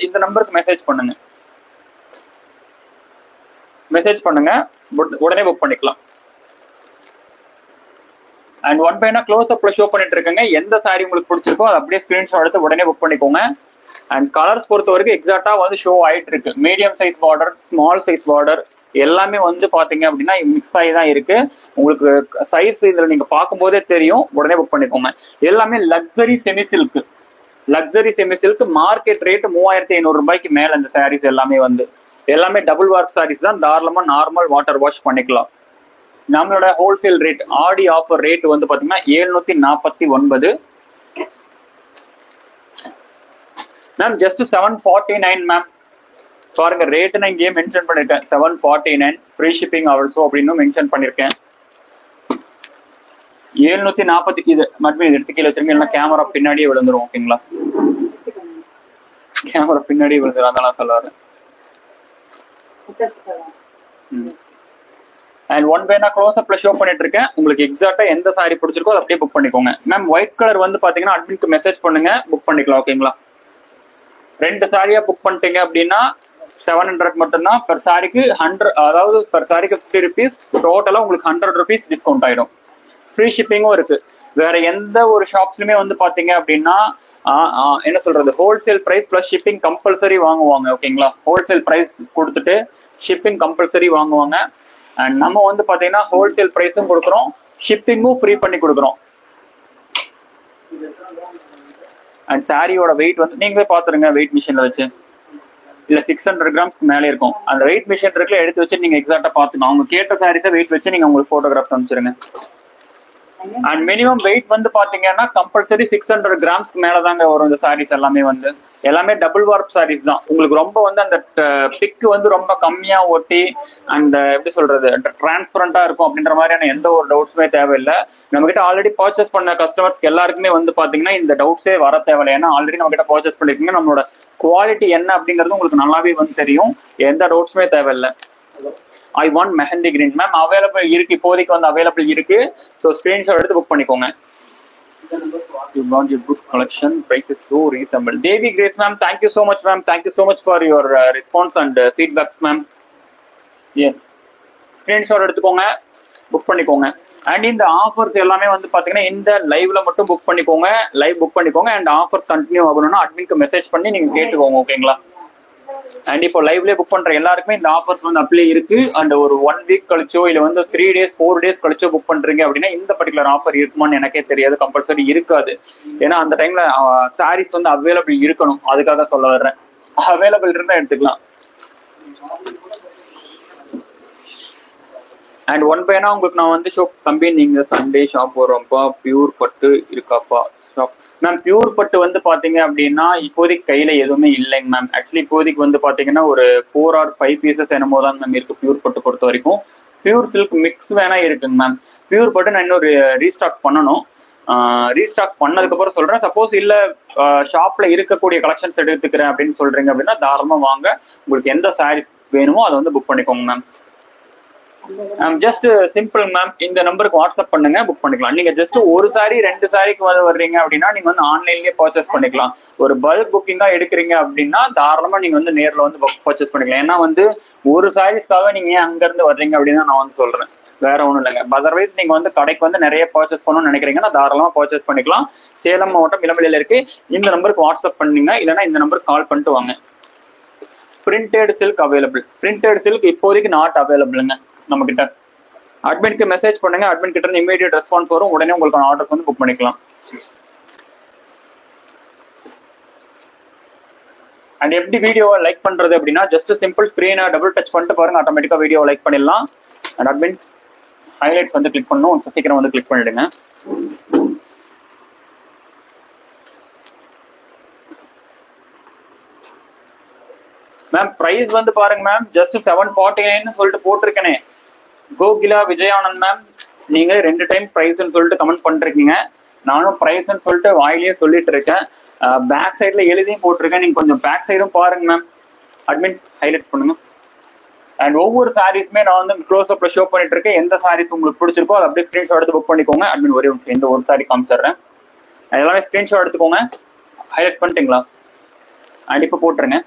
இந்த நம்பருக்கு மெசேஜ் பண்ணுங்க உடனே புக் பண்ணிக்கலாம். அண்ட் ஒன் பைனா க்ளோஸ் அப்ல ஷோ பண்ணிட்டு இருக்கேங்க. எந்த சாரி உங்களுக்கு பிடிச்சிருக்கோ அதை அப்படியே ஸ்கிரீன்ஷாட் எடுத்து உடனே புக் பண்ணிக்கோங்க. அண்ட் கலர்ஸ் பொறுத்த வரைக்கும் எக்ஸாக்டா வந்து ஷோ ஆயிட்டு இருக்கு. Medium size border, small size border எல்லாமே வந்து பாத்தீங்க அப்படின்னா மிக்ஸ் ஆகி தான் இருக்கு. உங்களுக்கு சைஸ் இதுல நீங்க பார்க்கும்போதே தெரியும். உடனே புக் பண்ணிக்கோங்க. எல்லாமே luxury semi silk market rate 3500 ரூபாய்க்கு மேல இந்த சாரீஸ் எல்லாமே வந்து எல்லாமே டபுள் வார்க் சாரீஸ் தான். தாராளமா நார்மல் வாட்டர் வாஷ் பண்ணிக்கலாம். நம்மளோட ஹோல்சேல் ரேட் ஆடி ஆஃபர் ரேட் வந்து பாத்தீங்கன்னா 749 மேம். Just 749 ma'am. பாருங்க ரேட் நான் இங்கேயே மென்ஷன் பண்ணிருக்கேன். 749 ஃப்ரீ ஷிப்பிங் ஆல்சோ அப்படின்னு மென்ஷன் பண்ணிருக்கேன். 740 இது மட்டும் இது எடுத்து கீழே வச்சிருங்க. இல்லைன்னா கேமரா பின்னாடியே விழுந்துரும். ஓகேங்களா? கேமரா பின்னாடியே விழுந்துரும். அதான் சொல்ல வரேன். அண்ட் ஒன் பை நான் க்ளோஸ் அப்ல ஷோ பண்ணிட்டு இருக்கேன். உங்களுக்கு எக்ஸாக்டா எந்த சாரி பிடிச்சிருக்கோ அதை அப்படியே புக் பண்ணிக்கோங்க. மேம் ஒயிட் கலர் வந்து பாத்தீங்கன்னா அட்மின்க்கு மெசேஜ் பண்ணுங்க, புக் பண்ணிக்கலாம். ஓகேங்களா? 2 சாரியா புக் பண்ணிட்டீங்க அப்படின்னா 700 மட்டும்தான். பெர் சாரிக்கு 100, அதாவது பெர் சாரிக்கு 50 rupees. டோட்டலா உங்களுக்கு 100 rupees டிஸ்கவுண்ட் ஆயிடும். ஃப்ரீ ஷிப்பிங்கும் இருக்கு. வேற எந்த ஒரு ஷாப்ஸ்லுமே வந்து பாத்தீங்க அப்படின்னா என்ன சொல்றது, wholesale price plus shipping compulsory வாங்குவாங்க. ஓகேங்களா? ஹோல்சேல் பிரைஸ் கொடுத்துட்டு ஷிப்பிங் கம்பல்சரி வாங்குவாங்க. அண்ட் நம்ம வந்து பாத்தீங்கன்னா ஹோல்சேல் பிரைஸும் கொடுக்குறோம், ஷிப்பிங்கும் ஃப்ரீ பண்ணி கொடுக்குறோம். அண்ட் சாரியோட வெயிட் வந்து நீங்களே பாத்துருங்க. வெயிட் மிஷின்ல வச்சு இல்ல 600 grams மேலே இருக்கும். அந்த வெயிட் மிஷின் இருக்குல்ல, எடுத்து வச்சு நீங்க எக்ஸாக்டா பாத்துக்கணும். அவங்க கேட்ட சாரீஸை வெயிட் வச்சு நீங்க உங்களுக்கு போட்டோகிராஃப் அனுப்பிச்சிருங்க. அண்ட் மினிமம் வெயிட் வந்து பாத்தீங்கன்னா கம்பல்சரி 600 grams மேலதாங்க வரும். இந்த சாரீஸ் எல்லாமே வந்து எல்லாமே டபுள் வார்ப் சாரீஸ் தான். உங்களுக்கு ரொம்ப வந்து அந்த பிக் வந்து ரொம்ப கம்மியா ஒட்டி அந்த எப்படி சொல்றது டிரான்ஸ்பரண்டா இருக்கும் அப்படின்ற மாதிரியான எந்த ஒரு டவுட்ஸுமே தேவையில்லை. நம்ம கிட்ட ஆல்ரெடி பர்ச்சேஸ் பண்ண கஸ்டமர்ஸ்க்கு எல்லாருக்குமே வந்து பாத்தீங்கன்னா இந்த டவுட்ஸே வர தேவையில்லை. ஏன்னா ஆல்ரெடி நம்ம கிட்ட பர்ச்சேஸ் பண்ணிருக்கீங்க. நம்மளோட குவாலிட்டி என்ன அப்படிங்கிறது உங்களுக்கு நல்லாவே வந்து தெரியும். எந்த டவுட்ஸுமே தேவையில்லை. I want mehndi green ma'am available இருக்கு. இப்போதைக்கு வந்து அவைலபிள் இருக்கு. ஸோ ஸ்கிரீன்ஷாட் எடுத்து புக் பண்ணிக்கோங்க. You want your good collection. Price is so reasonable. Devi Grace ma'am, thank you so much ma'am. Thank you so much for your response and feedback ma'am. Yes. Screenshot எடுத்துக்கோங்க, book பண்ணிக்கோங்க. And இந்த offers எல்லாமே வந்து பாத்தீங்கன்னா இந்த லைவ்ல மட்டும் book பண்ணிக்கோங்க. லைவ் புக் பண்ணிக்கோங்க. அண்ட் ஆஃபர்ஸ் கண்டினியூ ஆகணும்னா அட்மின்க்கு மெசேஜ் பண்ணி நீங்க கேட்டுக்கோங்க. ஓகேங்களா? அண்ட் இப்போ லைவ்லேயே புக் பண்ற எல்லாருக்குமே இந்த ஆஃபர்ஸ் வந்து அப்ளை இருக்கு. அண்ட் ஒரு 1 week கழிச்சோ இல்ல வந்து 3 days 4 days கழிச்சோ புக் பண்றீங்க அப்படின்னா இந்த பர்டிகுலர் ஆஃபர் இருக்குமான்னு எனக்கே தெரியாது. கம்பல்சரி இருக்காது. ஏன்னா அந்த டைம்ல சாரீஸ் வந்து அவைலபிள் இருக்கணும். அதுக்காக சொல்ல வர்றேன். அவைலபிள் இருந்தா எடுத்துக்கலாம். அண்ட் ஒன் பைனா உங்களுக்கு நான் வந்து ஷாப் தம்பி நீங்க சண்டே ஷாப் வரோம்ப்பா, பியூர் பட்டு இருக்காப்பா ஷாப். மேம் பியூர் பட்டு வந்து பாத்தீங்க அப்படின்னா இப்போதைக்கு கையில எதுவுமே இல்லைங்க மேம். ஆக்சுவலி இப்போதைக்கு வந்து பாத்தீங்கன்னா ஒரு 4 or 5 pieces என்னமோ தான் மேம் இருக்கு பியூர் பட்டு பொறுத்த வரைக்கும். பியூர் சில்க் மிக்ஸ் வேணா இருக்குங்க மேம். பியூர் பட்டு நான் இன்னொரு ரீஸ்டாக் பண்ணணும். ரீஸ்டாக் பண்ணதுக்கு அப்புறம் சொல்றேன். சப்போஸ் இல்ல ஷாப்ல இருக்கக்கூடிய கலெக்ஷன்ஸ் எடுத்துக்கிறேன் அப்படின்னு சொல்றீங்க அப்படின்னா தாராளமா வாங்க. உங்களுக்கு எந்த சாரீ வேணுமோ அதை வந்து புக் பண்ணிக்கோங்க மேம். Just simple ma'am. இந்த நம்பருக்கு வாட்ஸ்அப் பண்ணுங்க, புக் பண்ணிக்கலாம். நீங்க ஜஸ்ட் ஒரு சாரி 2 சாரிக்கு வந்து வர்றீங்க அப்படின்னா நீங்க வந்து ஆன்லைன்லயே பர்ச்சேஸ் பண்ணிக்கலாம். ஒரு பல்க் புக்கிங்கா எடுக்கிறீங்க அப்படின்னா தாராளமா நீங்க வந்து நேர்ல வந்து பர்ச்சேஸ் பண்ணிக்கலாம். ஏன்னா வந்து ஒரு சாரீஸ்க்காக நீங்க ஏன் அங்க இருந்து வர்றீங்க அப்படின்னு நான் வந்து சொல்றேன். வேற ஒண்ணும் இல்லைங்க. அதர்வைஸ் நீங்க வந்து கடைக்கு வந்து நிறைய பர்ச்சேஸ் பண்ணணும்னு நினைக்கிறீங்கன்னா தாராளமா பர்ச்சேஸ் பண்ணிக்கலாம். சேலம் மாவட்டம் இளம்பிள்ளையில இருக்கு. இந்த நம்பருக்கு வாட்ஸ்அப் பண்ணீங்க, இல்லைன்னா இந்த நம்பருக்கு கால் பண்ணிட்டு வாங்க. Printed silk available. Printed silk இப்போதைக்கு நாட் அவைலபிள்ங்க நம்ம கிட்ட. அட்மின்க்கு மெசேஜ் பண்ணுங்க. அட்மின் கிட்ட இருந்து இமீடியட் ரெஸ்பான்ஸ் வரும். உடனே உங்களுக்கு ஆர்டர்ஸ் வந்து புக் பண்ணிக்கலாம். அண்ட் எப்படி வீடியோவை லைக் பண்றது அப்படின்னா ஜஸ்ட் சிம்பிள் ஸ்கிரீனை டபுள் டச் பண்ணிட்டு பாருங்க, ஆட்டோமேட்டிக்கா வீடியோவை லைக் பண்ணிடலாம். அண்ட் அட்மின் ஹைலைட்ஸ் வந்து கிளிக் பண்ணணும். சீக்கிரம் வந்து கிளிக் பண்ணிடுங்க. மேம் பிரைஸ் வந்து பாருங்க மேம், ஜஸ்ட் 749 சொல்லிட்டு போட்டிருக்கேனே. கோகிலா விஜயானந்த் மேம், நீங்க 2 டைம் பிரைஸ்ன்னு சொல்லிட்டு கமெண்ட் பண்ணிருக்கீங்க. நானும் பிரைஸ்ன்னு சொல்லிட்டு வாயிலேயே சொல்லிட்டு இருக்கேன். பேக் சைட்ல எழுதியும் போட்டிருக்கேன். நீங்க கொஞ்சம் பேக் சைடும் பாருங்க மேம். அட்மின் ஹைலைட் பண்ணுங்க. அண்ட் ஒவ்வொரு சாரீஸுமே நான் வந்து க்ளோஸ் அப்ல ஷோ பண்ணிட்டு இருக்கேன். எந்த சாரீஸ் உங்களுக்கு பிடிச்சிருக்கோ அதை அப்படியே ஸ்கிரீன்ஷாட் எடுத்து புக் பண்ணிக்கோங்க. அட்மின் ஒரே எந்த ஒரு சாரி காமிச்சிடுறேன். எல்லாமே ஸ்கிரீன்ஷாட் எடுத்துக்கோங்க. ஹைலைட் பண்ணிட்டீங்களா? அண்ட் இப்போ போட்டுருங்க.